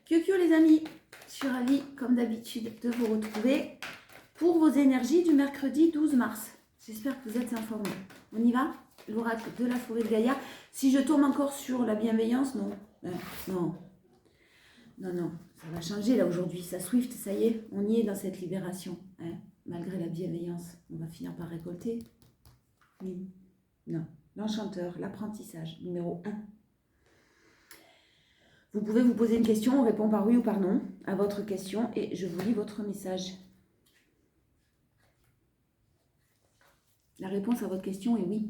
Kyokyo les amis, je suis ravie comme d'habitude de vous retrouver pour vos énergies du mercredi 12 mars. J'espère que vous êtes informés. On y va? L'oracle de la forêt de Gaïa. Si je tombe encore sur la bienveillance, non. Non, ça va changer là aujourd'hui. Ça Swift, ça y est, on y est dans cette libération. Malgré la bienveillance, on va finir par récolter. Oui. Non. L'enchanteur, l'apprentissage, numéro 1. Vous pouvez vous poser une question, on répond par oui ou par non à votre question et je vous lis votre message. La réponse à votre question est oui.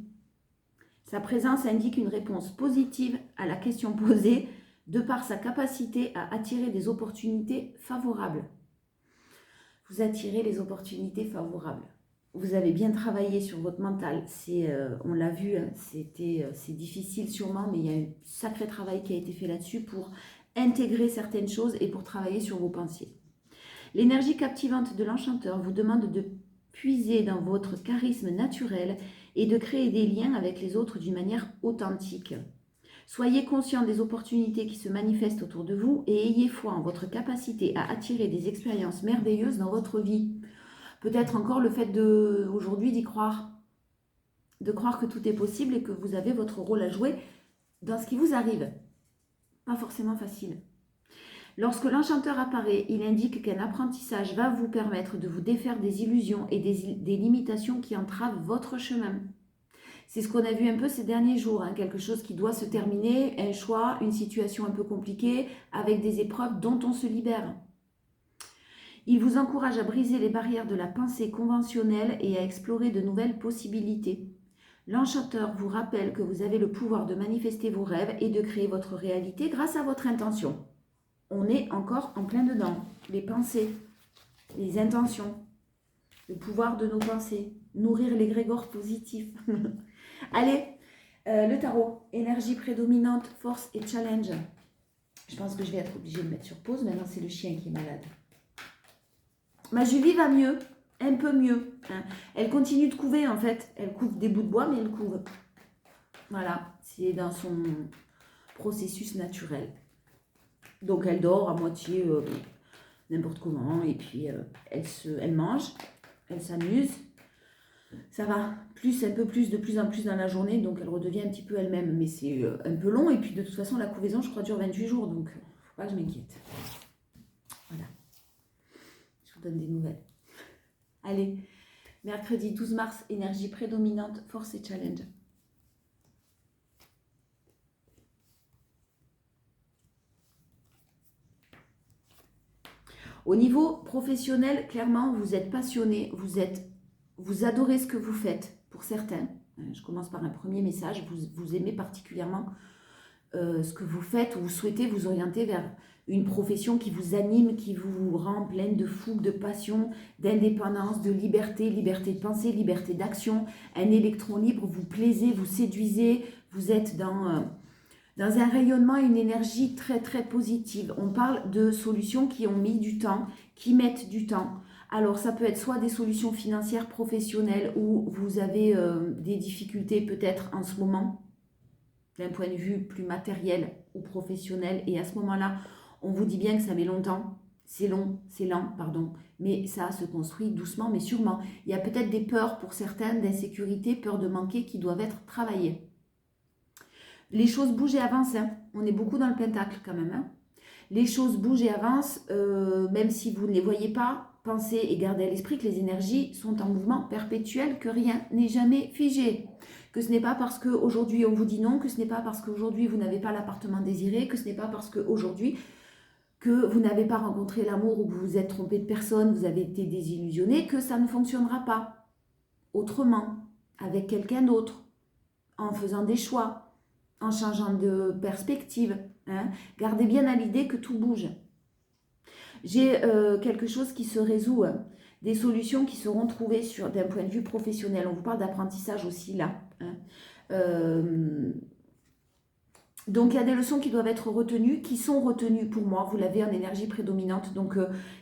Sa présence indique une réponse positive à la question posée de par sa capacité à attirer des opportunités favorables. Vous attirez les opportunités favorables. Vous avez bien travaillé sur votre mental. On l'a vu, hein, c'est difficile sûrement, mais il y a un sacré travail qui a été fait là-dessus pour intégrer certaines choses et pour travailler sur vos pensées. L'énergie captivante de l'enchanteur vous demande de puiser dans votre charisme naturel et de créer des liens avec les autres d'une manière authentique. Soyez conscient des opportunités qui se manifestent autour de vous et ayez foi en votre capacité à attirer des expériences merveilleuses dans votre vie. Peut-être encore le fait aujourd'hui d'y croire. De croire que tout est possible et que vous avez votre rôle à jouer dans ce qui vous arrive. Pas forcément facile. Lorsque l'enchanteur apparaît, il indique qu'un apprentissage va vous permettre de vous défaire des illusions et des limitations qui entravent votre chemin. C'est ce qu'on a vu un peu ces derniers jours, hein, quelque chose qui doit se terminer, un choix, une situation un peu compliquée, avec des épreuves dont on se libère. Il vous encourage à briser les barrières de la pensée conventionnelle et à explorer de nouvelles possibilités. L'enchanteur vous rappelle que vous avez le pouvoir de manifester vos rêves et de créer votre réalité grâce à votre intention. On est encore en plein dedans. Les pensées, les intentions, le pouvoir de nos pensées, nourrir l'égrégore positif. Allez, le tarot, énergie prédominante, force et challenge. Je pense que je vais être obligée de mettre sur pause. Maintenant, c'est le chien qui est malade. Ma Julie va mieux, un peu mieux. Hein. Elle continue de couver en fait. Elle couve des bouts de bois, mais elle couve. Voilà, c'est dans son processus naturel. Donc elle dort à moitié n'importe comment. Et puis elle mange, elle s'amuse. Ça va un peu plus, de plus en plus dans la journée. Donc elle redevient un petit peu elle-même. Mais c'est un peu long. Et puis de toute façon, la couvaison, je crois, dure 28 jours. Donc faut pas que je m'inquiète. Voilà. Donne des nouvelles. Allez, mercredi 12 mars, énergie prédominante, force et challenge. Au niveau professionnel, clairement, vous êtes passionné, vous adorez ce que vous faites, pour certains. Je commence par un premier message, vous aimez particulièrement ce que vous faites ou vous souhaitez vous orienter vers une profession qui vous anime, qui vous rend pleine de fougue, de passion, d'indépendance, de liberté, liberté de penser, liberté d'action, un électron libre, vous plaisez, vous séduisez, vous êtes dans un rayonnement et une énergie très très positive. On parle de solutions qui ont mis du temps, qui mettent du temps. Alors ça peut être soit des solutions financières, professionnelles, où vous avez des difficultés peut-être en ce moment, d'un point de vue plus matériel ou professionnel. Et à ce moment-là, on vous dit bien que ça met longtemps. C'est long, c'est lent, pardon. Mais ça se construit doucement, mais sûrement. Il y a peut-être des peurs pour certaines, d'insécurité, peur de manquer, qui doivent être travaillées. Les choses bougent et avancent. Hein. On est beaucoup dans le pentacle quand même. Hein. Les choses bougent et avancent, même si vous ne les voyez pas. Pensez et gardez à l'esprit que les énergies sont en mouvement perpétuel, que rien n'est jamais figé. Que ce n'est pas parce qu'aujourd'hui on vous dit non, que ce n'est pas parce qu'aujourd'hui vous n'avez pas l'appartement désiré, que ce n'est pas parce qu'aujourd'hui que vous n'avez pas rencontré l'amour ou que vous vous êtes trompé de personne, vous avez été désillusionné, que ça ne fonctionnera pas autrement, avec quelqu'un d'autre, en faisant des choix, en changeant de perspective. Hein. Gardez bien à l'idée que tout bouge. J'ai quelque chose qui se résout, hein. Des solutions qui seront trouvées d'un point de vue professionnel. On vous parle d'apprentissage aussi là. Hein. Donc il y a des leçons qui doivent être retenues, qui sont retenues pour moi. Vous l'avez en énergie prédominante. Donc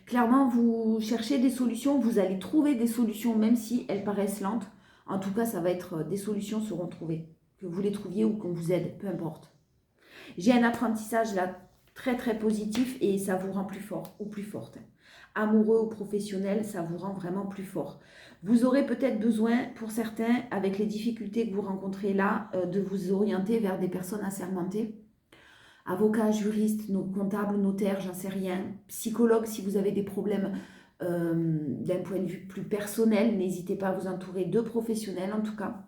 clairement, vous cherchez des solutions, vous allez trouver des solutions, même si elles paraissent lentes. En tout cas, ça va être des solutions seront trouvées. Que vous les trouviez ou qu'on vous aide, peu importe. J'ai un apprentissage là Très, très positif et ça vous rend plus fort ou plus forte. Amoureux ou professionnel, ça vous rend vraiment plus fort. Vous aurez peut-être besoin, pour certains, avec les difficultés que vous rencontrez là, de vous orienter vers des personnes assermentées. Avocat, juriste, comptable, notaire, j'en sais rien. Psychologue, si vous avez des problèmes d'un point de vue plus personnel, n'hésitez pas à vous entourer de professionnels en tout cas.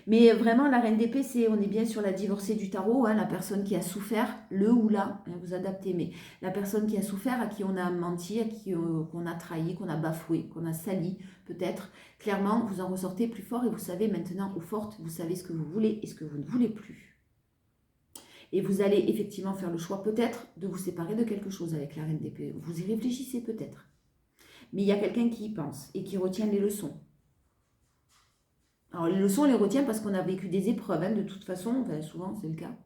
Mais vraiment, la reine d'épée, on est bien sur la divorcée du tarot, hein, la personne qui a souffert, le ou la, hein, vous adaptez, mais la personne qui a souffert, à qui on a menti, à qui qu'on a trahi, qu'on a bafoué, qu'on a sali, peut-être. Clairement, vous en ressortez plus fort et vous savez maintenant, ou forte, vous savez ce que vous voulez et ce que vous ne voulez plus. Et vous allez effectivement faire le choix peut-être de vous séparer de quelque chose avec la reine d'épée. Vous y réfléchissez peut-être. Mais il y a quelqu'un qui y pense et qui retient les leçons. Alors les leçons, on les retient parce qu'on a vécu des épreuves, hein, de toute façon, enfin, souvent c'est le cas.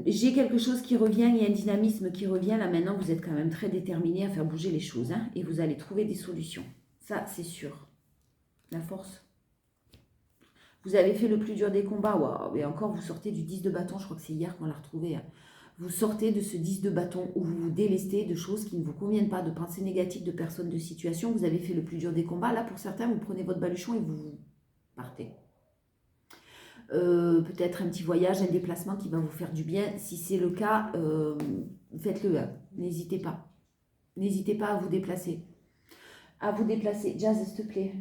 J'ai quelque chose qui revient, il y a un dynamisme qui revient, là maintenant vous êtes quand même très déterminé à faire bouger les choses, hein, et vous allez trouver des solutions. Ça c'est sûr. La force. Vous avez fait le plus dur des combats, waouh, et encore vous sortez du 10 de bâton, je crois que c'est hier qu'on l'a retrouvé, hein. Vous sortez de ce 10 de bâton où vous vous délestez de choses qui ne vous conviennent pas, de pensées négatives, de personnes, de situations. Vous avez fait le plus dur des combats. Là, pour certains, vous prenez votre baluchon et vous partez. Peut-être un petit voyage, un déplacement qui va vous faire du bien. Si c'est le cas, faites-le. Hein. N'hésitez pas. N'hésitez pas à vous déplacer. À vous déplacer. Jazz, s'il te plaît.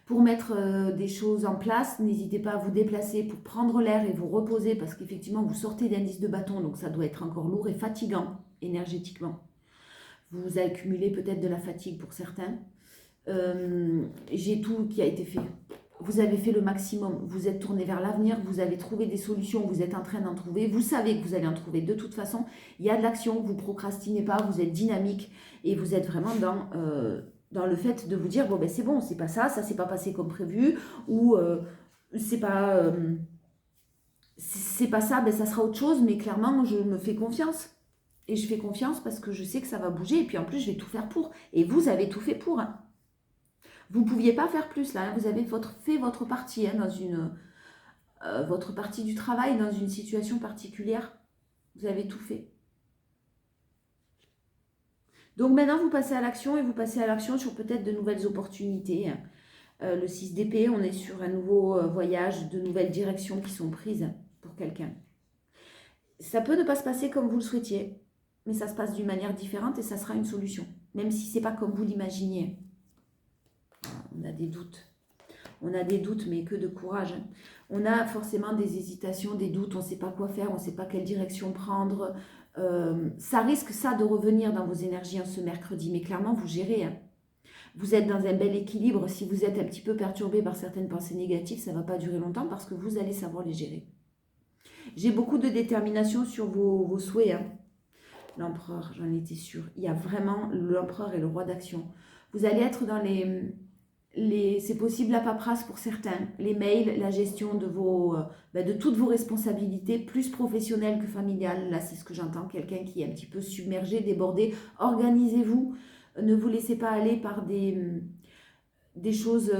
Pour mettre des choses en place, n'hésitez pas à vous déplacer pour prendre l'air et vous reposer parce qu'effectivement, vous sortez d'indice de bâton, donc ça doit être encore lourd et fatigant énergétiquement. Vous accumulez peut-être de la fatigue pour certains. J'ai tout qui a été fait. Vous avez fait le maximum, vous êtes tourné vers l'avenir, vous avez trouvé des solutions, vous êtes en train d'en trouver, vous savez que vous allez en trouver de toute façon. Il y a de l'action, vous procrastinez pas, vous êtes dynamique et vous êtes vraiment dans le fait de vous dire, bon ben c'est bon, c'est pas ça, ça s'est pas passé comme prévu, ou c'est pas ça, ben ça sera autre chose, mais clairement je me fais confiance. Et je fais confiance parce que je sais que ça va bouger, et puis en plus je vais tout faire pour. Et vous avez tout fait pour, hein. Vous ne pouviez pas faire plus là, hein. Vous avez fait votre partie, hein, dans votre partie du travail, dans une situation particulière. Vous avez tout fait. Donc maintenant, vous passez à l'action et vous passez à l'action sur peut-être de nouvelles opportunités. Le 6 d'épée, on est sur un nouveau voyage, de nouvelles directions qui sont prises pour quelqu'un. Ça peut ne pas se passer comme vous le souhaitiez, mais ça se passe d'une manière différente et ça sera une solution, même si ce n'est pas comme vous l'imaginiez. On a des doutes. On a des doutes, mais que de courage. On a forcément des hésitations, des doutes, on ne sait pas quoi faire, on ne sait pas quelle direction prendre. Ça risque ça de revenir dans vos énergies ce mercredi, mais clairement, vous gérez. Hein. Vous êtes dans un bel équilibre. Si vous êtes un petit peu perturbé par certaines pensées négatives, ça ne va pas durer longtemps parce que vous allez savoir les gérer. J'ai beaucoup de détermination sur vos souhaits. Hein. L'empereur, j'en étais sûre. Il y a vraiment l'empereur et le roi d'action. Vous allez être dans c'est possible la paperasse pour certains, les mails, la gestion de toutes vos responsabilités, plus professionnelles que familiales. Là, c'est ce que j'entends, quelqu'un qui est un petit peu submergé, débordé. Organisez-vous, ne vous laissez pas aller par des choses...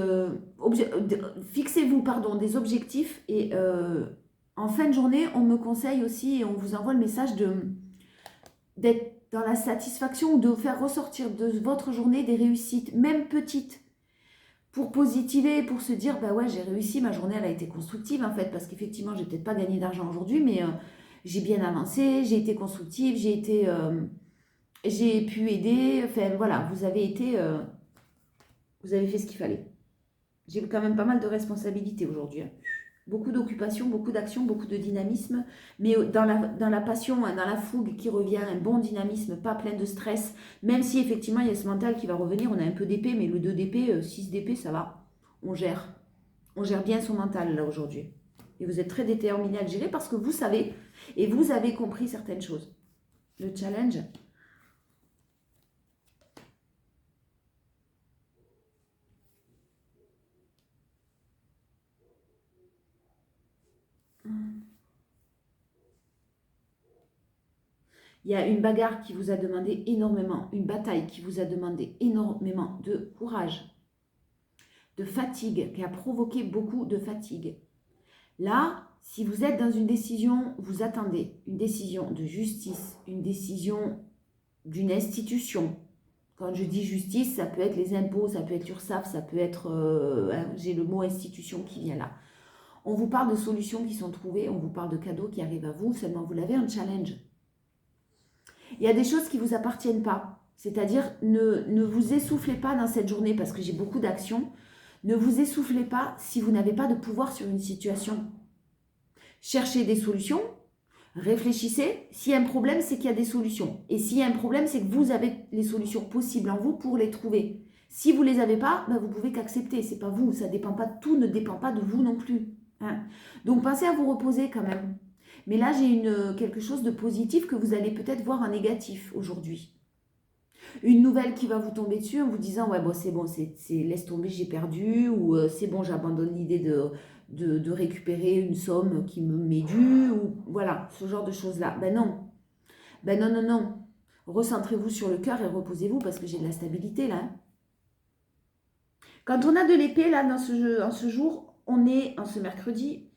fixez-vous, des objectifs. Et en fin de journée, on me conseille aussi, et on vous envoie le message d'être dans la satisfaction ou de faire ressortir de votre journée des réussites, même petites, pour positiver, pour se dire, bah ouais, j'ai réussi, ma journée, elle a été constructive, en fait, parce qu'effectivement, j'ai peut-être pas gagné d'argent aujourd'hui, mais j'ai bien avancé, j'ai été constructive, j'ai pu aider, enfin, voilà, vous avez fait ce qu'il fallait. J'ai quand même pas mal de responsabilités aujourd'hui, hein. Beaucoup d'occupations, beaucoup d'actions, beaucoup de dynamisme, mais dans la passion, hein, dans la fougue qui revient, un bon dynamisme, pas plein de stress, même si effectivement il y a ce mental qui va revenir, on a un peu d'épée, mais le 2 d'épée, 6 d'épée, ça va, on gère bien son mental là aujourd'hui. Et vous êtes très déterminé à le gérer parce que vous savez, et vous avez compris certaines choses. Le challenge... Il y a une bagarre qui vous a demandé énormément, une bataille qui vous a demandé énormément de courage, de fatigue, qui a provoqué beaucoup de fatigue. Là, Si vous êtes dans une décision, vous attendez une décision de justice, une décision d'une institution. Quand je dis justice, ça peut être les impôts, ça peut être l'URSSAF, ça peut être, j'ai le mot institution qui vient là. On vous parle de solutions qui sont trouvées, on vous parle de cadeaux qui arrivent à vous, seulement vous l'avez un challenge. Il y a des choses qui ne vous appartiennent pas. C'est-à-dire, ne vous essoufflez pas dans cette journée, parce que j'ai beaucoup d'actions. Ne vous essoufflez pas si vous n'avez pas de pouvoir sur une situation. Cherchez des solutions, réfléchissez. S'il y a un problème, c'est qu'il y a des solutions. Et s'il y a un problème, c'est que vous avez les solutions possibles en vous pour les trouver. Si vous ne les avez pas, ben vous pouvez qu'accepter. Ce n'est pas vous, ça dépend pas, tout ne dépend pas de vous non plus. Hein. Donc pensez à vous reposer quand même. Mais là, j'ai quelque chose de positif que vous allez peut-être voir en négatif aujourd'hui. Une nouvelle qui va vous tomber dessus en vous disant « Ouais, bon, c'est bon, laisse tomber, j'ai perdu » ou « C'est bon, j'abandonne l'idée de récupérer une somme qui m'est due » ou voilà, ce genre de choses-là. Ben non. Ben non, non, non. Recentrez-vous sur le cœur et reposez-vous parce que j'ai de la stabilité là. Quand on a de l'épée là, en ce jour, en ce mercredi,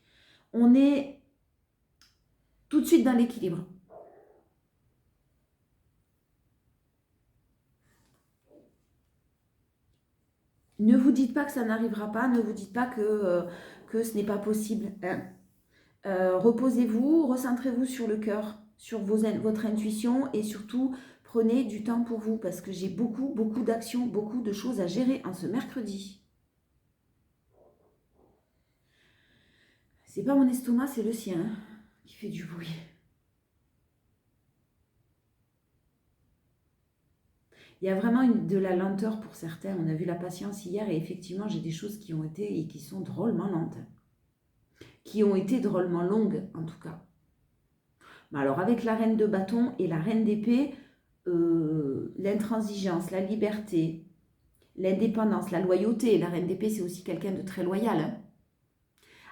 on est tout de suite dans l'équilibre. Ne vous dites pas que ça n'arrivera pas, ne vous dites pas que ce n'est pas possible. Hein. Reposez-vous, recentrez-vous sur le cœur, sur votre intuition et surtout prenez du temps pour vous parce que j'ai beaucoup, beaucoup d'actions, beaucoup de choses à gérer en ce mercredi. C'est pas mon estomac, c'est le sien hein, qui fait du bruit. Il y a vraiment de la lenteur pour certains. On a vu la patience hier et effectivement, j'ai des choses qui ont été et qui sont drôlement lentes. Qui ont été drôlement longues, en tout cas. Alors, avec la reine de bâton et la reine d'épée, l'intransigeance, la liberté, l'indépendance, la loyauté. La reine d'épée, c'est aussi quelqu'un de très loyal, hein,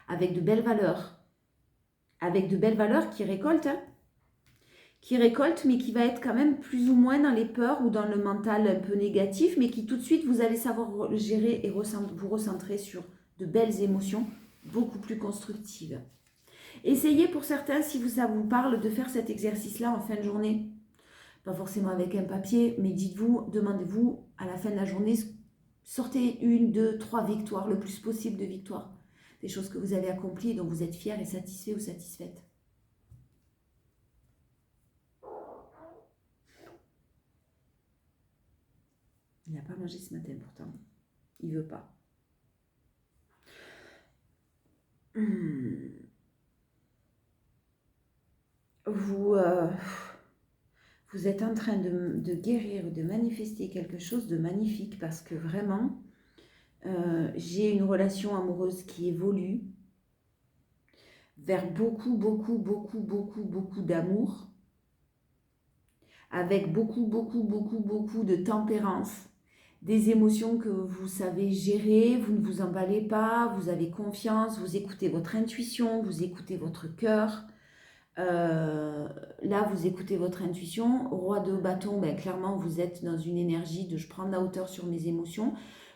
avec de belles valeurs. Avec de belles valeurs qui récoltent, hein, mais qui va être quand même plus ou moins dans les peurs ou dans le mental un peu négatif, mais qui tout de suite, vous allez savoir gérer et vous recentrer sur de belles émotions beaucoup plus constructives. Essayez pour certains, si ça vous parle, de faire cet exercice-là en fin de journée. Pas forcément avec un papier, mais dites-vous, demandez-vous à la fin de la journée, sortez 1, 2, 3 victoires, le plus possible de victoires. Des choses que vous avez accomplies, dont vous êtes fiers et satisfait ou satisfaite. Il n'a pas mangé ce matin pourtant. Il ne veut pas. Vous êtes en train de guérir, de manifester quelque chose de magnifique parce que vraiment, j'ai une relation amoureuse qui évolue vers beaucoup, beaucoup, beaucoup, beaucoup, beaucoup d'amour, avec beaucoup, beaucoup, beaucoup, beaucoup de tempérance, des émotions que vous savez gérer, vous ne vous emballez pas, vous avez confiance, vous écoutez votre intuition, vous écoutez votre cœur. Là, vous écoutez votre intuition. Roi de bâton, ben, clairement, vous êtes dans une énergie de je prends de la hauteur sur mes émotions.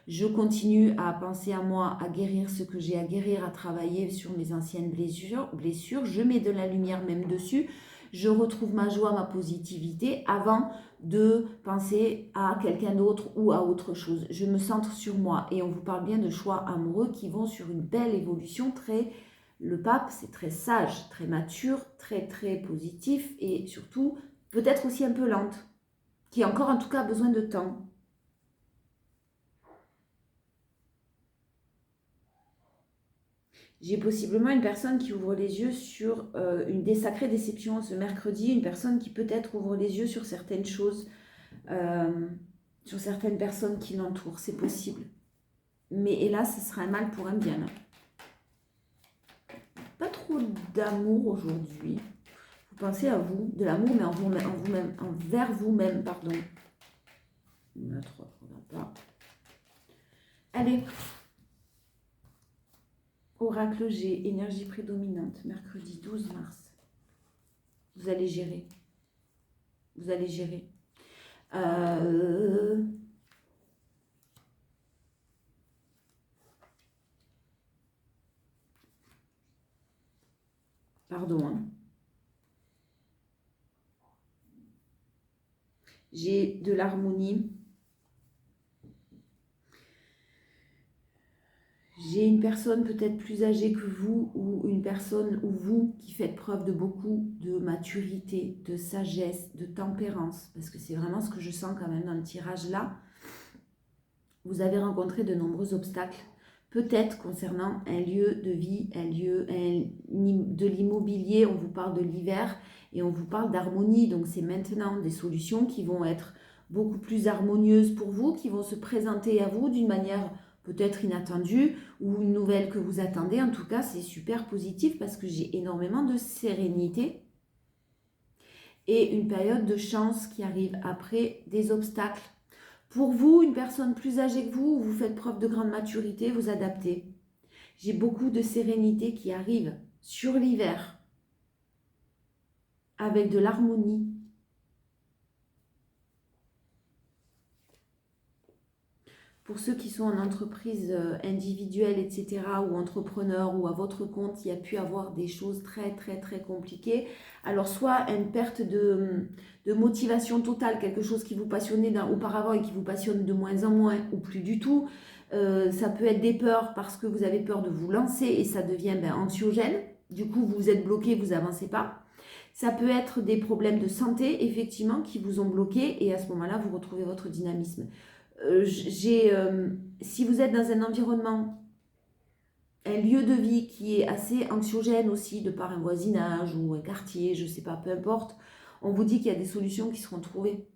Je continue à penser à moi, à guérir ce que j'ai à guérir, à travailler sur mes anciennes blessures. Je mets de la lumière même dessus. Je retrouve ma joie, ma positivité avant de penser à quelqu'un d'autre ou à autre chose. Je me centre sur moi et on vous parle bien de choix amoureux qui vont sur une belle évolution très... Le pape, c'est très sage, très mature, très très positif et surtout peut-être aussi un peu lente, qui a encore en tout cas besoin de temps. J'ai possiblement une personne qui ouvre les yeux sur une sacrée déception ce mercredi, une personne qui peut-être ouvre les yeux sur certaines choses, sur certaines personnes qui l'entourent, c'est possible. Mais hélas, ce sera un mal pour un bien. Pas trop d'amour aujourd'hui. Vous pensez à vous, de l'amour, mais envers vous-même, pardon. Notre pas. Allez. Oracle G, énergie prédominante, mercredi 12 mars. Vous allez gérer. Vous allez gérer. Pardon, hein. J'ai de l'harmonie. J'ai une personne peut-être plus âgée que vous ou une personne ou vous qui faites preuve de beaucoup de maturité, de sagesse, de tempérance, parce que c'est vraiment ce que je sens quand même dans le tirage là. Vous avez rencontré de nombreux obstacles, peut-être concernant un lieu de vie, de l'immobilier, on vous parle de l'hiver et on vous parle d'harmonie, donc c'est maintenant des solutions qui vont être beaucoup plus harmonieuses pour vous, qui vont se présenter à vous d'une manière peut-être inattendue ou une nouvelle que vous attendez. En tout cas, c'est super positif parce que j'ai énormément de sérénité et une période de chance qui arrive après des obstacles. Pour vous, une personne plus âgée que vous, vous faites preuve de grande maturité, vous adaptez. J'ai beaucoup de sérénité qui arrive sur l'hiver avec de l'harmonie. Pour ceux qui sont en entreprise individuelle, etc., ou entrepreneurs, ou à votre compte, il y a pu avoir des choses très, très, très compliquées. Alors, soit une perte de motivation totale, quelque chose qui vous passionnait auparavant et qui vous passionne de moins en moins, ou plus du tout. Ça peut être des peurs parce que vous avez peur de vous lancer et ça devient anxiogène. Du coup, vous êtes bloqué, vous n'avancez pas. Ça peut être des problèmes de santé, effectivement, qui vous ont bloqué et à ce moment-là, vous retrouvez votre dynamisme. Si vous êtes dans un environnement, un lieu de vie qui est assez anxiogène aussi, de par un voisinage ou un quartier, je ne sais pas, peu importe, on vous dit qu'il y a des solutions qui seront trouvées.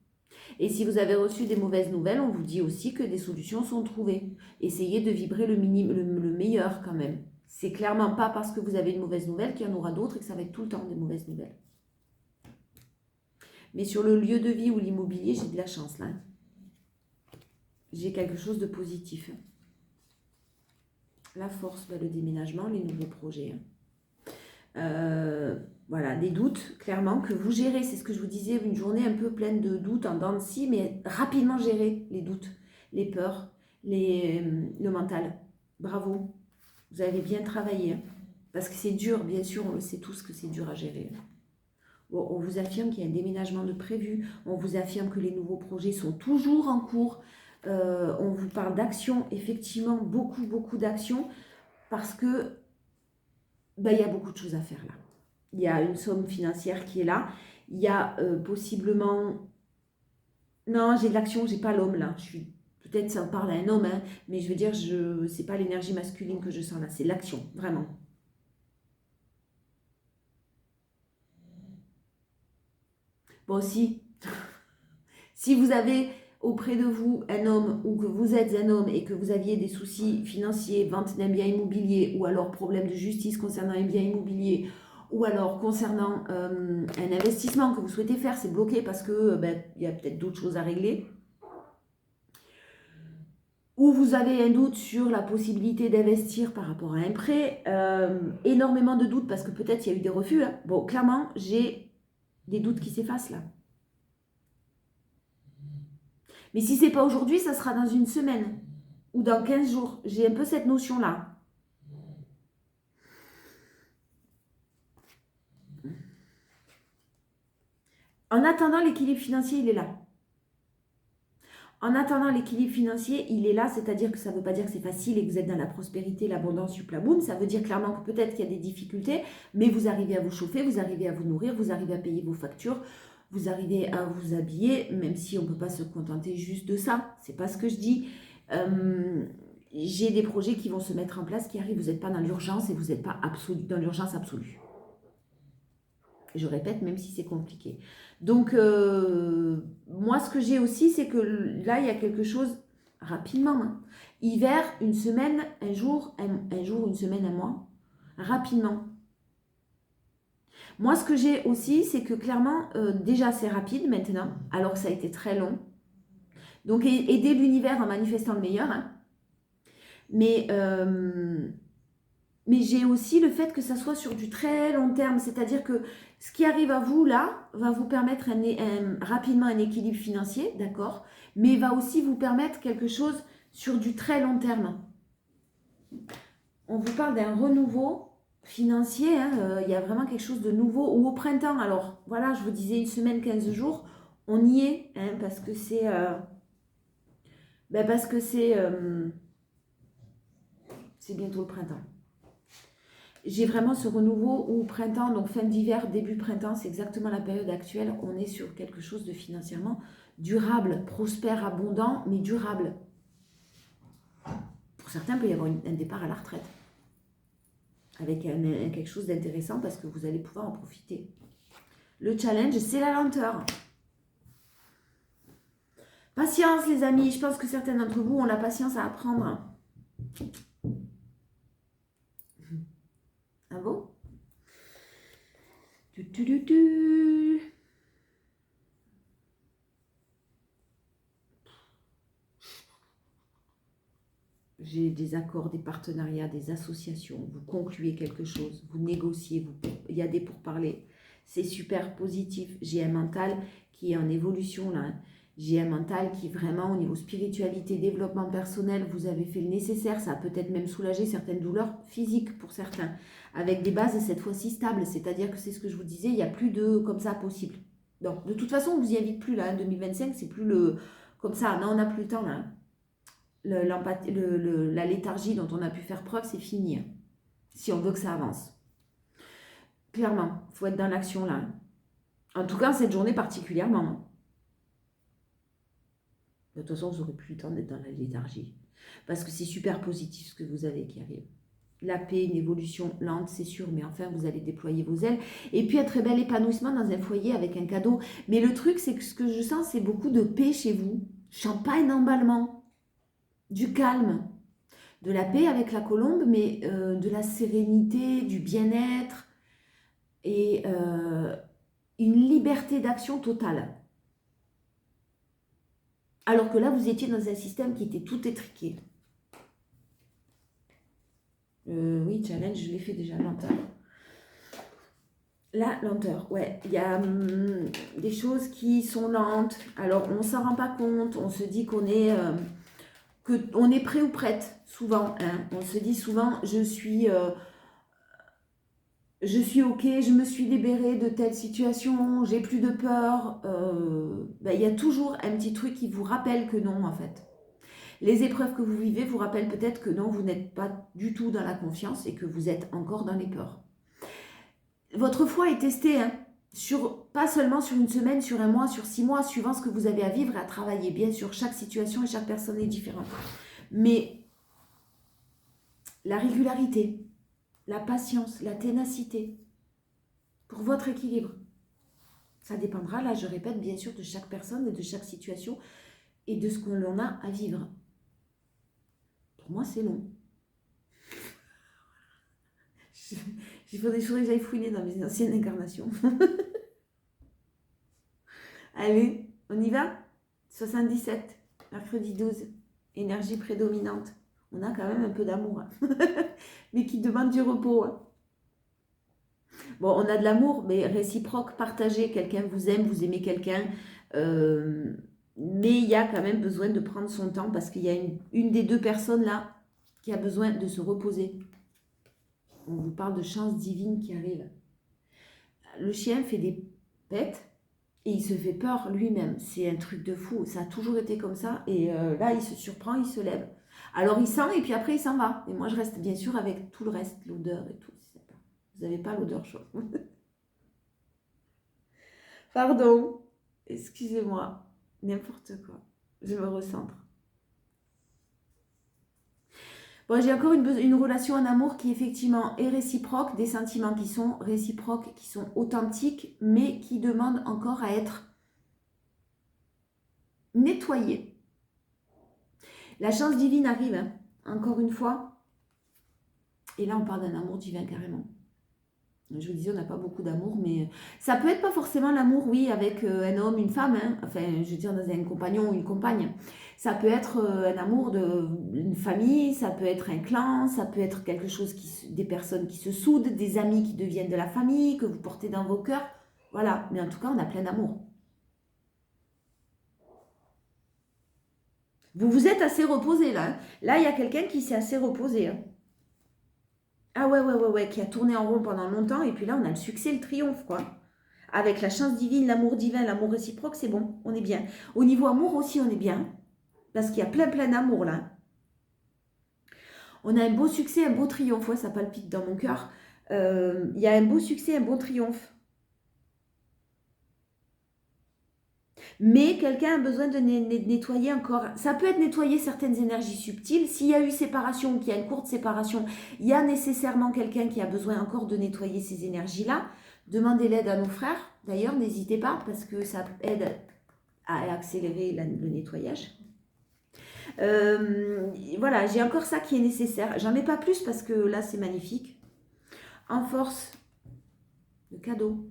Et si vous avez reçu des mauvaises nouvelles, on vous dit aussi que des solutions sont trouvées. Essayez de vibrer le meilleur quand même. C'est clairement pas parce que vous avez une mauvaise nouvelle qu'il y en aura d'autres et que ça va être tout le temps des mauvaises nouvelles. Mais sur le lieu de vie ou l'immobilier, j'ai de la chance là. J'ai quelque chose de positif. La force, le déménagement, les nouveaux projets. Voilà, des doutes, clairement, que vous gérez. C'est ce que je vous disais, une journée un peu pleine de doutes, en dents de scie, mais rapidement gérer les doutes, les peurs, le mental. Bravo, vous avez bien travaillé. Parce que c'est dur, bien sûr, on le sait tous que c'est dur à gérer. Bon, on vous affirme qu'il y a un déménagement de prévu. On vous affirme que les nouveaux projets sont toujours en cours. On vous parle d'actions, effectivement, beaucoup d'actions, parce que il y a beaucoup de choses à faire là. Il y a une somme financière qui est là. Il y a possiblement... Non, j'ai de l'action, j'ai pas l'homme là. Peut-être ça parle à un homme, hein, mais je veux dire, c'est pas l'énergie masculine que je sens là, c'est l'action, vraiment. Bon, si vous avez auprès de vous un homme ou que vous êtes un homme et que vous aviez des soucis financiers, vente d'un bien immobilier ou alors problème de justice concernant un bien immobilier ou alors concernant un investissement que vous souhaitez faire, c'est bloqué parce que il y a peut-être d'autres choses à régler. Ou vous avez un doute sur la possibilité d'investir par rapport à un prêt, énormément de doutes parce que peut-être il y a eu des refus. Hein. Bon, clairement, j'ai des doutes qui s'effacent là. Mais si ce n'est pas aujourd'hui, ça sera dans une semaine ou dans 15 jours. J'ai un peu cette notion-là. En attendant, l'équilibre financier, il est là. En attendant, l'équilibre financier, il est là, c'est-à-dire que ça ne veut pas dire que c'est facile et que vous êtes dans la prospérité, l'abondance, boum. Ça veut dire clairement que peut-être qu'il y a des difficultés, mais vous arrivez à vous chauffer, vous arrivez à vous nourrir, vous arrivez à payer vos factures, vous arrivez à vous habiller, même si on ne peut pas se contenter juste de ça. C'est pas ce que je dis. J'ai des projets qui vont se mettre en place, qui arrivent. Vous n'êtes pas dans l'urgence et vous n'êtes pas dans l'urgence absolue. Je répète, même si c'est compliqué. Donc, moi, ce que j'ai aussi, c'est que là, il y a quelque chose rapidement. Hein. Hiver, une semaine, un jour, une semaine, un mois. Rapidement. Moi, ce que j'ai aussi, c'est que clairement, déjà, c'est rapide maintenant, alors que ça a été très long. Donc, aider l'univers en manifestant le meilleur. Hein. Mais j'ai aussi le fait que ça soit sur du très long terme. C'est-à-dire que ce qui arrive à vous, là, va vous permettre rapidement un équilibre financier, d'accord, mais va aussi vous permettre quelque chose sur du très long terme. On vous parle d'un renouveau financier, hein, il y a vraiment quelque chose de nouveau. Ou au printemps, alors voilà, je vous disais une semaine, 15 jours, on y est, hein, parce que c'est... parce que c'est bientôt le printemps. J'ai vraiment ce renouveau où printemps, donc fin d'hiver, début printemps, c'est exactement la période actuelle. On est sur quelque chose de financièrement durable, prospère, abondant, mais durable. Pour certains, il peut y avoir un départ à la retraite avec quelque chose d'intéressant parce que vous allez pouvoir en profiter. Le challenge, c'est la lenteur. Patience, les amis. Je pense que certains d'entre vous ont la patience à apprendre. Ah bon? J'ai des accords, des partenariats, des associations. Vous concluez quelque chose, vous négociez, il y a des pourparlers. C'est super positif. J'ai un mental qui est en évolution là. J'ai un mental qui vraiment au niveau spiritualité, développement personnel, vous avez fait le nécessaire. Ça a peut-être même soulagé certaines douleurs physiques pour certains. Avec des bases cette fois-ci stables. C'est-à-dire que c'est ce que je vous disais, il n'y a plus de comme ça possible. Donc de toute façon, on ne vous y invite plus là. 2025, c'est plus le comme ça. Non, on n'a plus le temps là. La léthargie dont on a pu faire preuve, c'est fini. Si on veut que ça avance. Clairement, il faut être dans l'action là. En tout cas, cette journée particulièrement. De toute façon, vous n'aurez plus le temps d'être dans la léthargie. Parce que c'est super positif ce que vous avez qui arrive. La paix, une évolution lente, c'est sûr, mais enfin, vous allez déployer vos ailes. Et puis, un très bel épanouissement dans un foyer avec un cadeau. Mais le truc, c'est que ce que je sens, c'est beaucoup de paix chez vous. Je sens pas un emballement. Du calme. De la paix avec la colombe, mais de la sérénité, du bien-être et une liberté d'action totale. Alors que là, vous étiez dans un système qui était tout étriqué. Oui, challenge, je l'ai fait déjà, lenteur. La lenteur, ouais. Il y a des choses qui sont lentes. Alors, on ne s'en rend pas compte. On se dit qu'on est... qu'on est prêt ou prête, souvent. Hein. On se dit souvent, je suis OK, je me suis libérée de telle situation, j'ai plus de peur. Il y a toujours un petit truc qui vous rappelle que non, en fait. Les épreuves que vous vivez vous rappellent peut-être que non, vous n'êtes pas du tout dans la confiance et que vous êtes encore dans les peurs. Votre foi est testée, hein, pas seulement sur une semaine, sur un mois, sur 6 mois, suivant ce que vous avez à vivre et à travailler. Bien sûr, chaque situation et chaque personne est différente. Mais la régularité, la patience, la ténacité, pour votre équilibre. Ça dépendra, là, je répète, bien sûr, de chaque personne et de chaque situation et de ce qu'on en a à vivre. Pour moi, c'est long. Il faudrait que j'aille fouiner dans mes anciennes incarnations. Allez, on y va? 77, mercredi 12, énergie prédominante. On a quand même un peu d'amour, hein. Mais qui demande du repos. Hein. Bon, on a de l'amour, mais réciproque, partagé. Quelqu'un vous aime, vous aimez quelqu'un. Mais il y a quand même besoin de prendre son temps parce qu'il y a une des deux personnes là qui a besoin de se reposer. On vous parle de chance divine qui arrive. Le chien fait des pets et il se fait peur lui-même. C'est un truc de fou. Ça a toujours été comme ça. Et là, il se surprend, il se lève. Alors, il sent et puis après, il s'en va. Et moi, je reste bien sûr avec tout le reste, l'odeur et tout. Vous n'avez pas l'odeur chaude. Pardon. Excusez-moi. N'importe quoi. Je me recentre. Bon, j'ai encore une relation en amour qui effectivement est réciproque, des sentiments qui sont réciproques, qui sont authentiques, mais qui demandent encore à être nettoyés. La chance divine arrive, hein, encore une fois. Et là, on parle d'un amour divin carrément. Je vous disais, on n'a pas beaucoup d'amour, mais ça peut être pas forcément l'amour, oui, avec un homme, une femme, hein. Enfin, je veux dire, dans un compagnon ou une compagne. Ça peut être un amour d'une famille, ça peut être un clan, ça peut être quelque chose des personnes qui se soudent, des amis qui deviennent de la famille, que vous portez dans vos cœurs. Voilà, mais en tout cas, on a plein d'amour. Vous vous êtes assez reposé là. Hein. Là, il y a quelqu'un qui s'est assez reposé. Hein. Ah ouais, qui a tourné en rond pendant longtemps, et puis là, on a le succès, le triomphe, quoi. Avec la chance divine, l'amour divin, l'amour réciproque, c'est bon, on est bien. Au niveau amour aussi, on est bien, parce qu'il y a plein d'amour, là. On a un beau succès, un beau triomphe, ouais, ça palpite dans mon cœur. Il y a un beau succès, un bon triomphe. Mais quelqu'un a besoin de nettoyer encore. Ça peut être nettoyer certaines énergies subtiles. S'il y a eu séparation ou qu'il y a une courte séparation, il y a nécessairement quelqu'un qui a besoin encore de nettoyer ces énergies-là. Demandez l'aide à nos frères. D'ailleurs, n'hésitez pas parce que ça aide à accélérer le nettoyage. Voilà, j'ai encore ça qui est nécessaire. J'en ai pas plus parce que là, c'est magnifique. En force, le cadeau,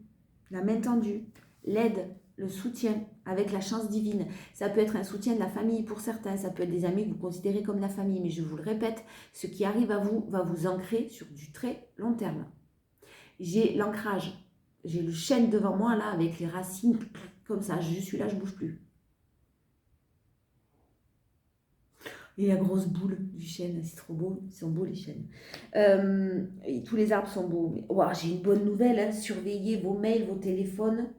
la main tendue, l'aide, le soutien avec la chance divine. Ça peut être un soutien de la famille pour certains, ça peut être des amis que vous considérez comme la famille, mais je vous le répète, ce qui arrive à vous va vous ancrer sur du très long terme. J'ai l'ancrage, j'ai le chêne devant moi là avec les racines comme ça, je suis là, je ne bouge plus. Et la grosse boule du chêne, c'est trop beau, ils sont beaux les chênes. Et tous les arbres sont beaux. Wow, j'ai une bonne nouvelle, hein. Surveillez vos mails, vos téléphones.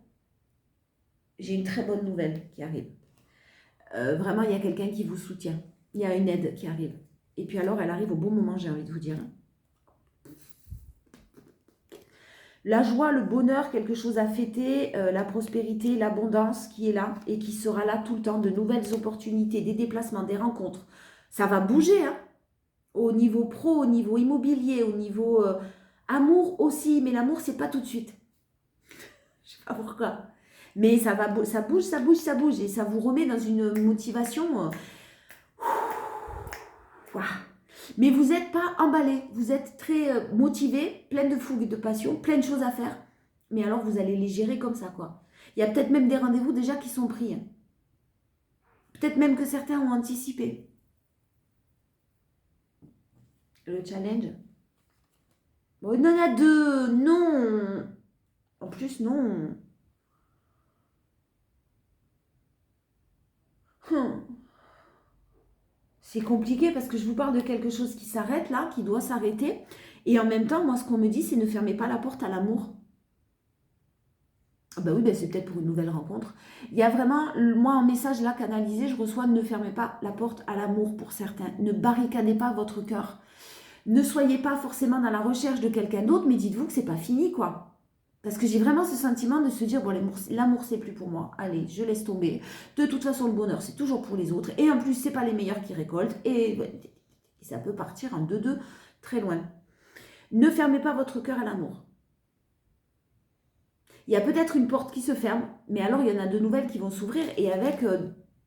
J'ai une très bonne nouvelle qui arrive. Vraiment, il y a quelqu'un qui vous soutient. Il y a une aide qui arrive. Et puis alors, elle arrive au bon moment, j'ai envie de vous dire. La joie, le bonheur, quelque chose à fêter, la prospérité, l'abondance qui est là et qui sera là tout le temps, de nouvelles opportunités, des déplacements, des rencontres. Ça va bouger, hein, au niveau pro, au niveau immobilier, au niveau amour aussi, mais l'amour, c'est pas tout de suite. Je sais pas pourquoi. Mais ça bouge, et ça vous remet dans une motivation. Voilà. Mais vous n'êtes pas emballé, vous êtes très motivé, plein de fougue et de passion, plein de choses à faire. Mais alors vous allez les gérer comme ça, quoi. Il y a peut-être même des rendez-vous déjà qui sont pris. Peut-être même que certains ont anticipé. Le challenge. Bon, il y en a deux, non. En plus, non. C'est compliqué parce que je vous parle de quelque chose qui s'arrête là, qui doit s'arrêter. Et en même temps, moi, ce qu'on me dit, c'est ne fermez pas la porte à l'amour. Ah bah oui, bah c'est peut-être pour une nouvelle rencontre. Il y a vraiment, moi, un message là canalisé, je reçois ne fermez pas la porte à l'amour pour certains. Ne barricadez pas votre cœur. Ne soyez pas forcément dans la recherche de quelqu'un d'autre, mais dites-vous que c'est pas fini, quoi. Parce que j'ai vraiment ce sentiment de se dire, bon, l'amour, c'est plus pour moi. Allez, je laisse tomber. De toute façon, le bonheur, c'est toujours pour les autres. Et en plus, c'est pas les meilleurs qui récoltent. Et ça peut partir en 2-2 très loin. Ne fermez pas votre cœur à l'amour. Il y a peut-être une porte qui se ferme, mais alors il y en a de nouvelles qui vont s'ouvrir et avec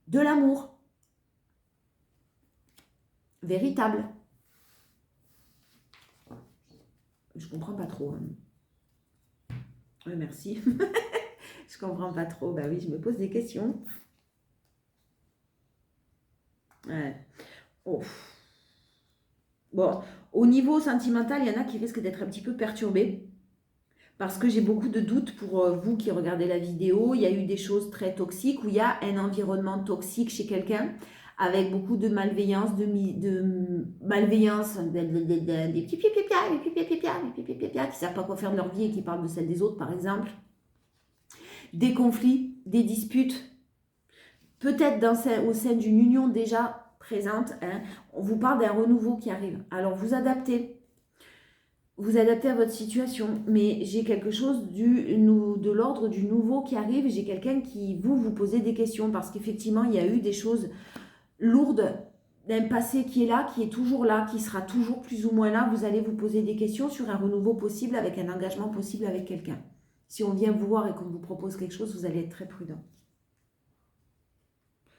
de l'amour. Véritable. Je comprends pas trop. Hein. Oui, merci. Je comprends pas trop. Bah oui, je me pose des questions. Ouais. Oh. Bon, au niveau sentimental, il y en a qui risquent d'être un petit peu perturbés. Parce que j'ai beaucoup de doutes pour vous qui regardez la vidéo. Il y a eu des choses très toxiques où il y a un environnement toxique chez quelqu'un avec beaucoup de malveillance, de malveillance, des petits pipipias, des pipipias, qui ne savent pas quoi faire de leur vie et qui parlent de celle des autres, par exemple. Des conflits, des disputes, peut-être au sein d'une union déjà présente. Hein, on vous parle d'un renouveau qui arrive. Alors vous adaptez. Vous adaptez à votre situation, mais j'ai quelque chose de l'ordre du nouveau qui arrive. J'ai quelqu'un qui vous posez des questions parce qu'effectivement, il y a eu des choses lourdes d'un passé qui est là, qui est toujours là, qui sera toujours plus ou moins là. Vous allez vous poser des questions sur un renouveau possible avec un engagement possible avec quelqu'un. Si on vient vous voir et qu'on vous propose quelque chose, vous allez être très prudent.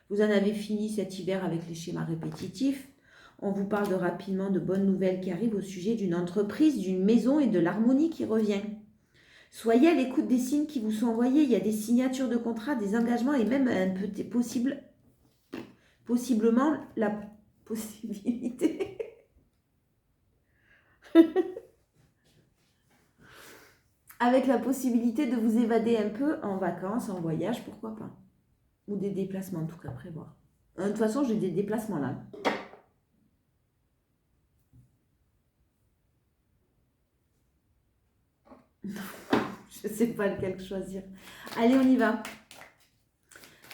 Vous en avez fini cet hiver avec les schémas répétitifs. On vous parle rapidement de bonnes nouvelles qui arrivent au sujet d'une entreprise, d'une maison et de l'harmonie qui revient. Soyez à l'écoute des signes qui vous sont envoyés. Il y a des signatures de contrats, des engagements et même possiblement la possibilité. Avec la possibilité de vous évader un peu en vacances, en voyage, pourquoi pas. Ou des déplacements en tout cas, prévoir. De toute façon, j'ai des déplacements là. Je ne sais pas lequel choisir. Allez, on y va.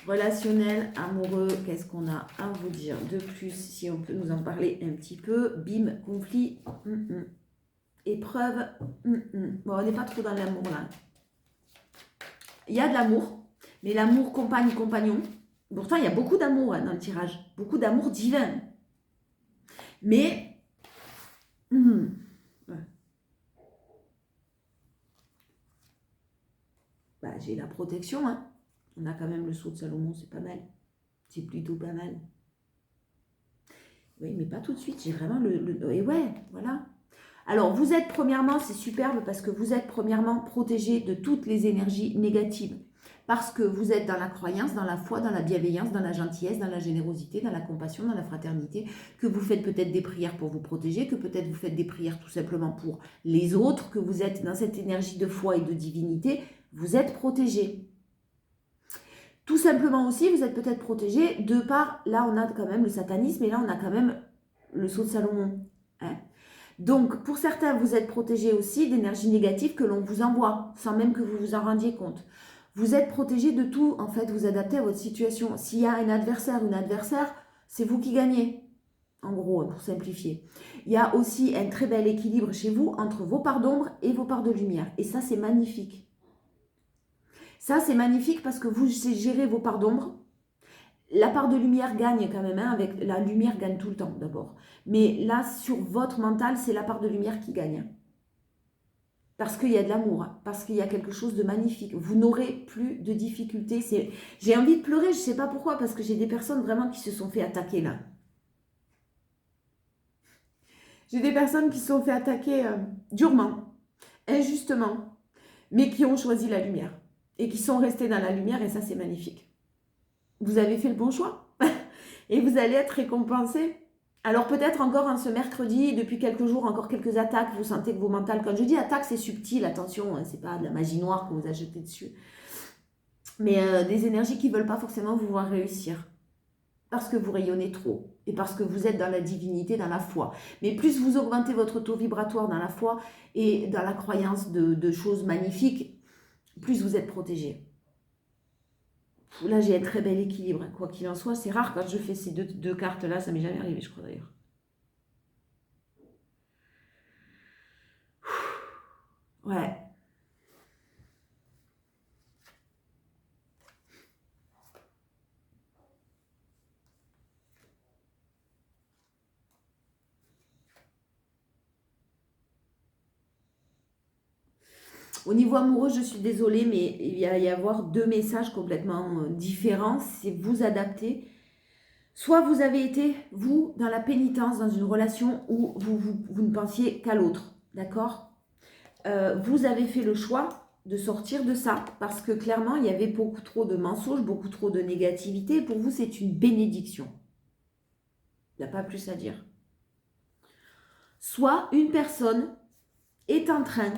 Relationnel, amoureux, qu'est-ce qu'on a à vous dire de plus? Si on peut nous en parler un petit peu. Bim, conflit. Épreuve. Bon, on n'est pas trop dans l'amour là. Il y a de l'amour, mais l'amour compagne-compagnon. Pourtant, il y a beaucoup d'amour dans le tirage. Beaucoup d'amour divin. Mais... ouais. Bah, j'ai la protection. Hein. On a quand même le sceau de Salomon, c'est pas mal. C'est plutôt pas mal. Oui, mais pas tout de suite. J'ai vraiment Et ouais, voilà. Alors, vous êtes premièrement, c'est superbe parce que vous êtes premièrement protégé de toutes les énergies négatives. Parce que vous êtes dans la croyance, dans la foi, dans la bienveillance, dans la gentillesse, dans la générosité, dans la compassion, dans la fraternité, que vous faites peut-être des prières pour vous protéger, que peut-être vous faites des prières tout simplement pour les autres, que vous êtes dans cette énergie de foi et de divinité, vous êtes protégé. Tout simplement aussi, vous êtes peut-être protégé de par, là on a quand même le satanisme et là on a quand même le sceau de Salomon. Hein. Donc pour certains, vous êtes protégé aussi d'énergie négative que l'on vous envoie, sans même que vous vous en rendiez compte. Vous êtes protégé de tout, en fait, vous adaptez à votre situation. S'il y a un adversaire, une adversaire, c'est vous qui gagnez, en gros, pour simplifier. Il y a aussi un très bel équilibre chez vous entre vos parts d'ombre et vos parts de lumière. Et ça, c'est magnifique. Ça, c'est magnifique parce que vous gérez vos parts d'ombre. La part de lumière gagne quand même, hein, avec la lumière gagne tout le temps d'abord. Mais là, sur votre mental, c'est la part de lumière qui gagne. Parce qu'il y a de l'amour, parce qu'il y a quelque chose de magnifique. Vous n'aurez plus de difficultés. J'ai envie de pleurer, je ne sais pas pourquoi, parce que j'ai des personnes vraiment qui se sont fait attaquer là. J'ai des personnes qui se sont fait attaquer durement, injustement, mais qui ont choisi la lumière. Et qui sont restées dans la lumière, et ça c'est magnifique. Vous avez fait le bon choix. Et vous allez être récompensé. Alors peut-être encore en ce mercredi, depuis quelques jours, encore quelques attaques, vous sentez que vos mentales, quand je dis attaque, c'est subtil, attention, hein, c'est pas de la magie noire que vous a jeté dessus. Mais des énergies qui ne veulent pas forcément vous voir réussir. Parce que vous rayonnez trop. Et parce que vous êtes dans la divinité, dans la foi. Mais plus vous augmentez votre taux vibratoire dans la foi et dans la croyance de choses magnifiques, plus vous êtes protégé. Là, j'ai un très bel équilibre. Quoi qu'il en soit, c'est rare quand je fais ces deux cartes-là. Ça m'est jamais arrivé, je crois d'ailleurs. Ouais. Au niveau amoureux, je suis désolée, mais il va y avoir deux messages complètement différents. C'est vous adapter. Soit vous avez été, vous, dans la pénitence, dans une relation où vous ne pensiez qu'à l'autre, d'accord? Vous avez fait le choix de sortir de ça, parce que clairement, il y avait beaucoup trop de mensonges, beaucoup trop de négativité. Pour vous, c'est une bénédiction. Il n'y a pas plus à dire. Soit une personne est en train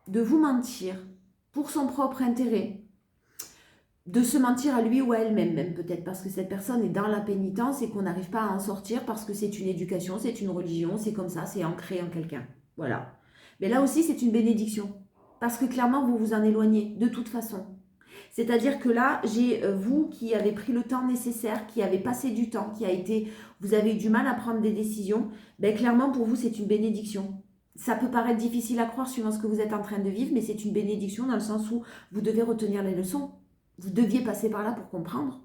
de vous mentir pour son propre intérêt, de se mentir à lui ou à elle-même, même peut-être parce que cette personne est dans la pénitence et qu'on n'arrive pas à en sortir parce que c'est une éducation, c'est une religion, c'est comme ça, c'est ancré en quelqu'un. Voilà. Mais là aussi, c'est une bénédiction parce que clairement, vous vous en éloignez de toute façon. C'est-à-dire que là, j'ai vous qui avez pris le temps nécessaire, qui avez passé du temps, vous avez eu du mal à prendre des décisions, ben clairement pour vous, c'est une bénédiction. Ça peut paraître difficile à croire suivant ce que vous êtes en train de vivre, mais c'est une bénédiction dans le sens où vous devez retenir les leçons. Vous deviez passer par là pour comprendre.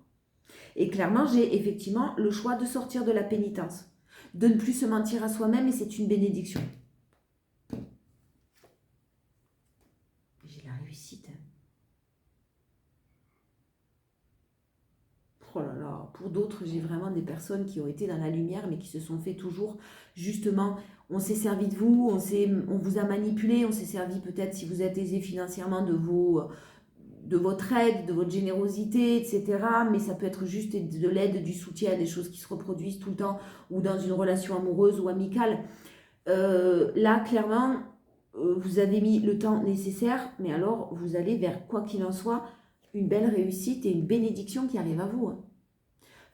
Et clairement, j'ai effectivement le choix de sortir de la pénitence, de ne plus se mentir à soi-même, et c'est une bénédiction. J'ai la réussite. Oh là là, pour d'autres, j'ai vraiment des personnes qui ont été dans la lumière, mais qui se sont fait toujours, justement, on s'est servi de vous, on vous a manipulé, on s'est servi peut-être, si vous êtes aisé financièrement, de votre aide, de votre générosité, etc. Mais ça peut être juste de l'aide, du soutien, des choses qui se reproduisent tout le temps, ou dans une relation amoureuse ou amicale. Là, clairement, vous avez mis le temps nécessaire, mais alors vous allez vers, quoi qu'il en soit, une belle réussite et une bénédiction qui arrive à vous.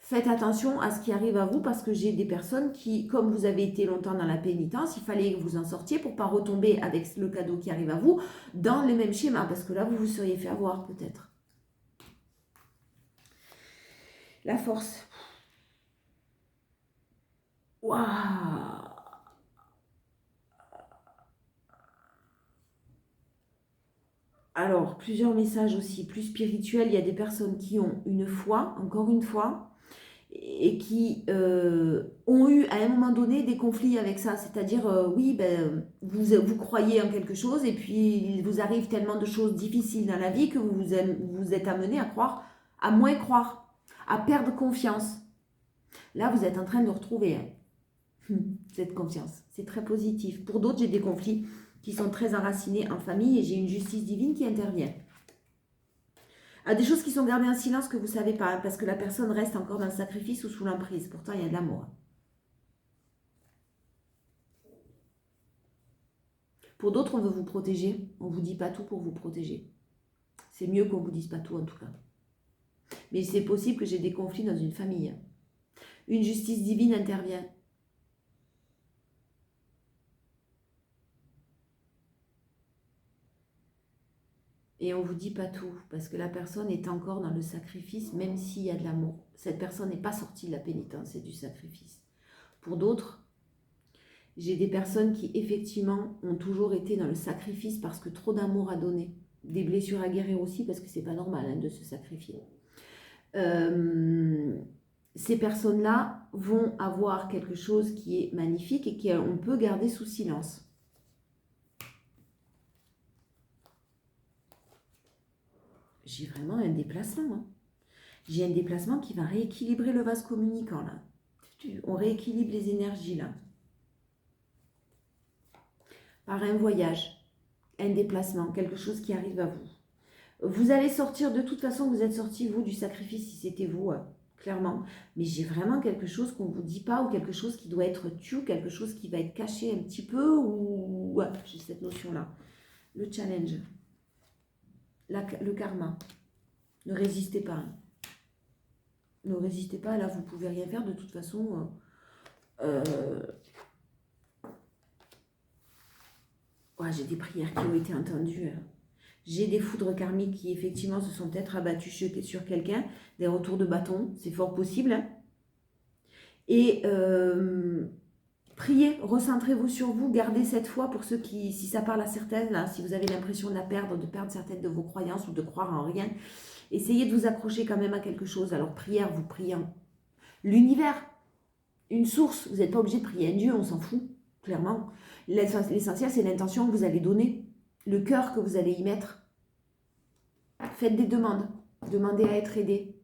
faites attention à ce qui arrive à vous parce que j'ai des personnes qui, comme vous avez été longtemps dans la pénitence, il fallait que vous en sortiez pour ne pas retomber avec le cadeau qui arrive à vous dans les mêmes schémas parce que là, vous vous seriez fait avoir peut-être. La force. Waouh! Alors, plusieurs messages aussi, plus spirituels. Il y a des personnes qui ont une foi, encore une fois, et qui ont eu à un moment donné des conflits avec ça. C'est-à-dire, oui, ben, vous croyez en quelque chose et puis il vous arrive tellement de choses difficiles dans la vie que vous êtes amené à croire, à moins croire, à perdre confiance. Là, vous êtes en train de retrouver cette confiance. C'est très positif. Pour d'autres, j'ai des conflits qui sont très enracinés en famille et j'ai une justice divine qui intervient. À des choses qui sont gardées en silence que vous ne savez pas, parce que la personne reste encore dans le sacrifice ou sous l'emprise. Pourtant, il y a de l'amour. Pour d'autres, on veut vous protéger. On ne vous dit pas tout pour vous protéger. C'est mieux qu'on ne vous dise pas tout en tout cas. Mais c'est possible que j'ai des conflits dans une famille. Une justice divine intervient. Et on ne vous dit pas tout, parce que la personne est encore dans le sacrifice, même s'il y a de l'amour. Cette personne n'est pas sortie de la pénitence et du sacrifice. Pour d'autres, j'ai des personnes qui, effectivement, ont toujours été dans le sacrifice parce que trop d'amour à donner. Des blessures à guérir aussi, parce que c'est pas normal de se sacrifier. Ces personnes-là vont avoir quelque chose qui est magnifique et qu'on peut garder sous silence. J'ai vraiment un déplacement. Hein. J'ai un déplacement qui va rééquilibrer le vase communicant. Là. On rééquilibre les énergies là. Par un voyage, un déplacement, quelque chose qui arrive à vous. Vous allez sortir, de toute façon, vous êtes sorti, vous, du sacrifice, si c'était vous, clairement. Mais j'ai vraiment quelque chose qu'on ne vous dit pas, ou quelque chose qui doit être tué, quelque chose qui va être caché un petit peu, ou... Ouais, j'ai cette notion-là. Le challenge. Le karma. Ne résistez pas. Hein. Ne résistez pas, là, vous ne pouvez rien faire, de toute façon... Ouais, j'ai des prières qui ont été entendues. J'ai des foudres karmiques qui, effectivement, se sont peut-être abattues sur quelqu'un. Des retours de bâton, c'est fort possible. Et priez, recentrez-vous sur vous, gardez cette foi pour ceux qui, si ça parle à certaines, là, si vous avez l'impression de la perdre, de perdre certaines de vos croyances ou de croire en rien, essayez de vous accrocher quand même à quelque chose. Alors, prière, vous priez l'univers, une source. Vous n'êtes pas obligé de prier un Dieu, on s'en fout, clairement. L'essentiel, c'est l'intention que vous allez donner, le cœur que vous allez y mettre. Faites des demandes, demandez à être aidé.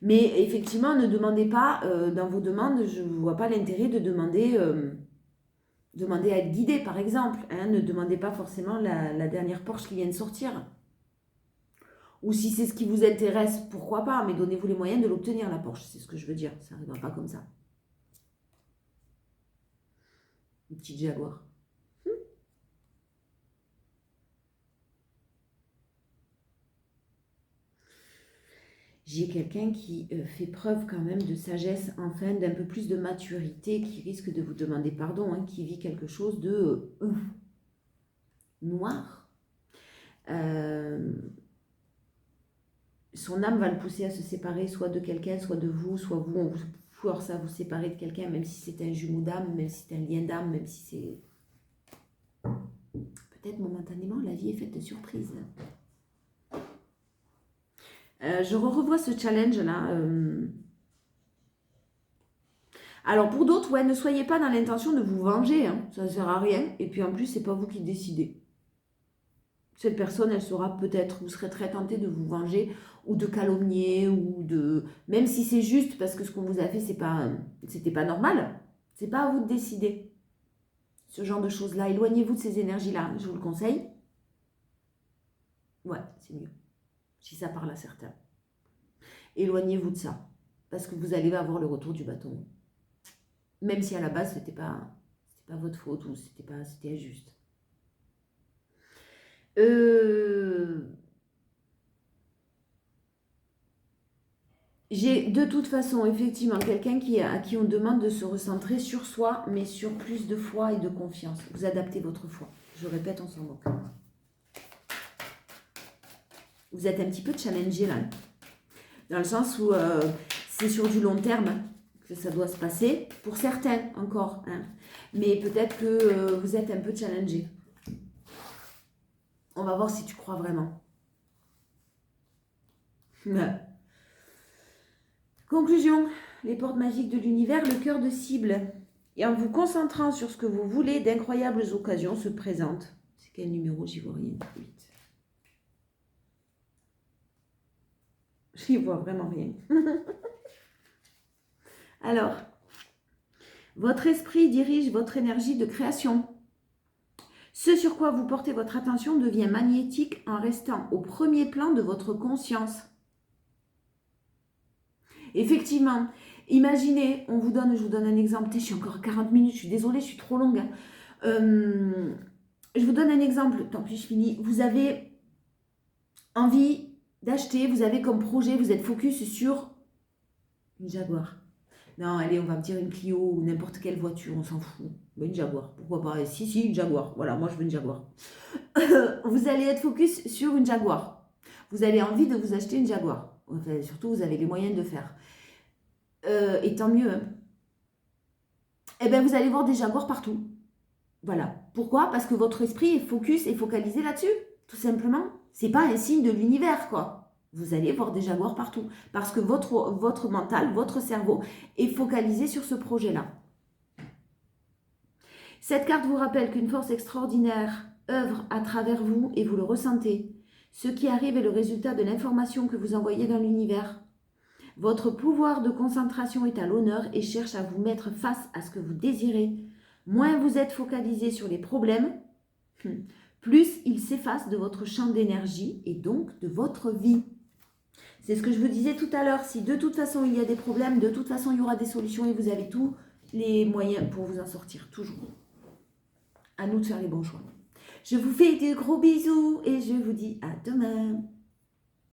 Mais effectivement, ne demandez pas, dans vos demandes, je ne vois pas l'intérêt de demander à être guidé, par exemple. Hein, ne demandez pas forcément la dernière Porsche qui vient de sortir. Ou si c'est ce qui vous intéresse, pourquoi pas, mais donnez-vous les moyens de l'obtenir, la Porsche, c'est ce que je veux dire. Ça n'arrivera pas comme ça. Une petite Jaguar. J'ai quelqu'un qui fait preuve quand même de sagesse, enfin, d'un peu plus de maturité, qui risque de vous demander pardon, hein, qui vit quelque chose de noir. Son âme va le pousser à se séparer soit de quelqu'un, soit de vous, soit vous, on vous force à vous séparer de quelqu'un, même si c'est un jumeau d'âme, même si c'est un lien d'âme, même si c'est... Peut-être momentanément, la vie est faite de surprises. Je revois ce challenge-là. Alors, pour d'autres, ouais, ne soyez pas dans l'intention de vous venger. Hein, ça ne sert à rien. Et puis, en plus, c'est pas vous qui décidez. Cette personne, elle sera peut-être, vous serez très tenté de vous venger ou de calomnier ou de... Même si c'est juste parce que ce qu'on vous a fait, c'était pas normal. C'est pas à vous de décider. Ce genre de choses-là, éloignez-vous de ces énergies-là. Je vous le conseille. Ouais, c'est mieux. Si ça parle à certains. Éloignez-vous de ça. Parce que vous allez avoir le retour du bâton. Même si à la base, c'était pas votre faute ou c'était injuste. J'ai de toute façon, effectivement, quelqu'un à qui on demande de se recentrer sur soi, mais sur plus de foi et de confiance. Vous adaptez votre foi. Je répète, on s'en moque. Vous êtes un petit peu challengé là. Dans le sens où c'est sur du long terme que ça doit se passer. Pour certains encore. Hein. Mais peut-être que vous êtes un peu challengé. On va voir si tu crois vraiment. Conclusion. Les portes magiques de l'univers, le cœur de cible. Et en vous concentrant sur ce que vous voulez, d'incroyables occasions se présentent. C'est quel numéro? J'y vois rien. 8. J'y vois vraiment rien. Alors, votre esprit dirige votre énergie de création. Ce sur quoi vous portez votre attention devient magnétique en restant au premier plan de votre conscience. Effectivement, imaginez, je vous donne un exemple. Je suis encore à 40 minutes, je suis désolée, je suis trop longue. Hein. Je vous donne un exemple, tant pis, je finis. Vous avez envie d'acheter, vous avez comme projet, vous êtes focus sur une Jaguar. Non, allez, on va me dire une Clio ou n'importe quelle voiture, on s'en fout. Ben, une Jaguar, pourquoi pas? Si, une Jaguar. Voilà, moi je veux une Jaguar. Vous allez être focus sur une Jaguar. Vous avez envie de vous acheter une Jaguar. Enfin, surtout, vous avez les moyens de faire. Et tant mieux. Hein. Eh bien, vous allez voir des Jaguars partout. Voilà. Pourquoi? Parce que votre esprit est focus et focalisé là-dessus. Tout simplement. C'est pas un signe de l'univers, quoi. Vous allez voir des Jaguars partout. Parce que votre mental, votre cerveau est focalisé sur ce projet-là. Cette carte vous rappelle qu'une force extraordinaire œuvre à travers vous et vous le ressentez. Ce qui arrive est le résultat de l'information que vous envoyez dans l'univers. Votre pouvoir de concentration est à l'honneur et cherche à vous mettre face à ce que vous désirez. Moins vous êtes focalisé sur les problèmes, plus ils s'effacent de votre champ d'énergie et donc de votre vie. C'est ce que je vous disais tout à l'heure. Si de toute façon il y a des problèmes, de toute façon il y aura des solutions et vous avez tous les moyens pour vous en sortir, toujours. À nous de faire les bons choix. Je vous fais de gros bisous et je vous dis à demain.